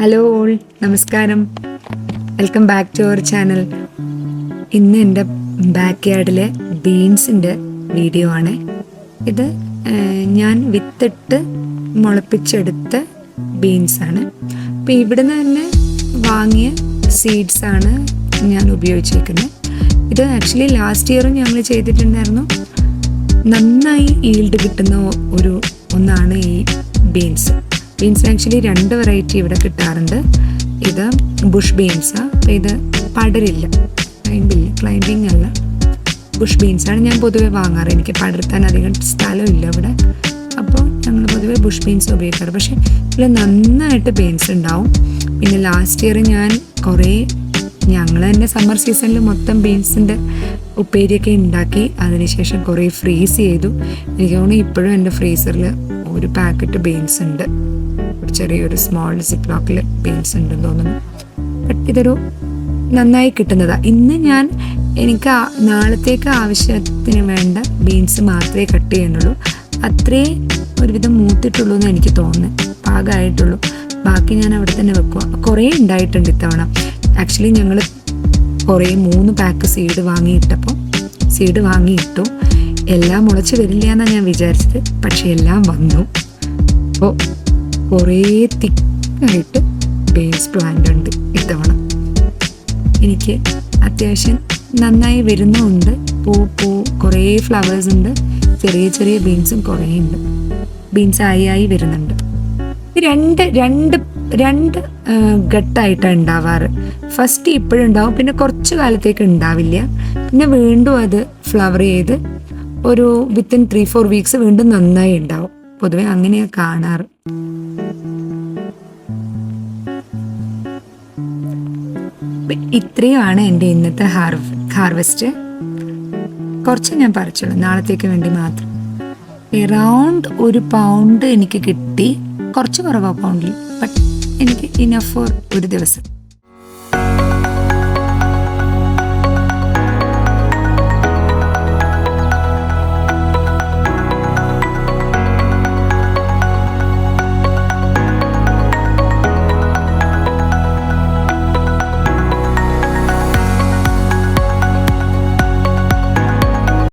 Hello all, നമസ്കാരം. Welcome back to our channel. ഇന്ന് എൻ്റെ ബാക്ക് യാർഡിലെ ബീൻസിൻ്റെ വീഡിയോ ആണ്. ഇത് ഞാൻ വിത്തിട്ട് മുളപ്പിച്ചെടുത്ത ബീൻസാണ്. അപ്പോൾ ഇവിടുന്ന് തന്നെ വാങ്ങിയ സീഡ്സാണ് ഞാൻ ഉപയോഗിച്ചിരിക്കുന്നത്. ഇത് ആക്ച്വലി ലാസ്റ്റ് ഇയറും ഞങ്ങൾ ചെയ്തിട്ടുണ്ടായിരുന്നു. നന്നായി ഈൽഡ് കിട്ടുന്ന ഒന്നാണ് ഈ ബീൻസ്. ആക്ച്വലി 2 വെറൈറ്റി ഇവിടെ കിട്ടാറുണ്ട്. ഇത് ബുഷ് ബീൻസാണ്. അപ്പോൾ ഇത് പടരില്ല, ക്ലൈമ്പിങ് അല്ല, ബുഷ് ബീൻസാണ് ഞാൻ പൊതുവെ വാങ്ങാറ്. എനിക്ക് പടർത്താൻ അധികം സ്ഥലമില്ല ഇവിടെ, അപ്പോൾ ഞങ്ങൾ പൊതുവെ ബുഷ് ബീൻസ് ഉപയോഗിക്കാറ്. പക്ഷേ ഇതിൽ നന്നായിട്ട് ബീൻസ് ഉണ്ടാവും. പിന്നെ ലാസ്റ്റ് ഇയർ ഞങ്ങൾ തന്നെ സമ്മർ സീസണിൽ മൊത്തം ബീൻസിൻ്റെ ഉപ്പേരിയൊക്കെ ഉണ്ടാക്കി. അതിനുശേഷം കുറേ ഫ്രീസ് ചെയ്തു. എനിക്ക് തോന്നുന്നു ഇപ്പോഴും എൻ്റെ ഫ്രീസറിൽ ഒരു പാക്കറ്റ് ബീൻസ് ഉണ്ട്. ചെറിയൊരു സ്മോൾ സിപ്ലോക്കിൽ ബീൻസ് ഉണ്ടെന്ന് തോന്നുന്നു. ബട്ട് ഇതൊരു നന്നായി കിട്ടുന്നതാണ്. ഇന്ന് എനിക്ക് നാളത്തേക്ക് ആവശ്യത്തിന് വേണ്ട ബീൻസ് മാത്രമേ കട്ട് ചെയ്യുന്നുള്ളൂ. അത്രേ ഒരുവിധം മൂത്തിട്ടുള്ളൂ എന്ന് എനിക്ക് തോന്നുന്നു, പാകമായിട്ടുള്ളൂ. ബാക്കി ഞാൻ അവിടെ തന്നെ വെക്കുക. കുറേ ഉണ്ടായിട്ടുണ്ട് ഇത്തവണ. ആക്ച്വലി ഞങ്ങൾ 3 പാക്ക് സീഡ് വാങ്ങിയിട്ടു. എല്ലാം മുളച്ച് വരില്ല എന്നാണ് ഞാൻ വിചാരിച്ചത്, പക്ഷെ എല്ലാം വന്നു. അപ്പോൾ കുറേ തിക്കായിട്ട് ബീൻസ് പ്ലാന്റ് ഉണ്ട് ഇത്തവണ. എനിക്ക് അത്യാവശ്യം നന്നായി വരുന്നുമുണ്ട്. കുറേ ഫ്ലവേഴ്സ് ഉണ്ട്. ചെറിയ ചെറിയ ബീൻസും കുറേ ഉണ്ട്. ബീൻസ് ആയി വരുന്നുണ്ട്. രണ്ട് ഘട്ടമായിട്ടാണ് ഉണ്ടാവാറ്. ഫസ്റ്റ് ഇപ്പോഴുണ്ടാവും, പിന്നെ കുറച്ച് കാലത്തേക്ക് ഉണ്ടാവില്ല. പിന്നെ വീണ്ടും അത് ഫ്ലവർ ചെയ്ത് ഒരു വിത്തിൻ 3-4 വീക്സ് വീണ്ടും നന്നായി ഉണ്ടാവും. പൊതുവെ അങ്ങനെയാണ് കാണാറ്. ഇത്രയുമാണ് എൻ്റെ ഇന്നത്തെ ഹാർവെസ്റ്റ്. കുറച്ച് ഞാൻ പറിച്ചുള്ളൂ, നാളത്തേക്ക് വേണ്ടി മാത്രം. എറൗണ്ട് 1 പൗണ്ട് എനിക്ക് കിട്ടി. കുറച്ച് കുറവാണ് പൗണ്ടിൽ, ബട്ട് എനിക്ക് ഇനഫ് ഫോർ ഒരു ദിവസം.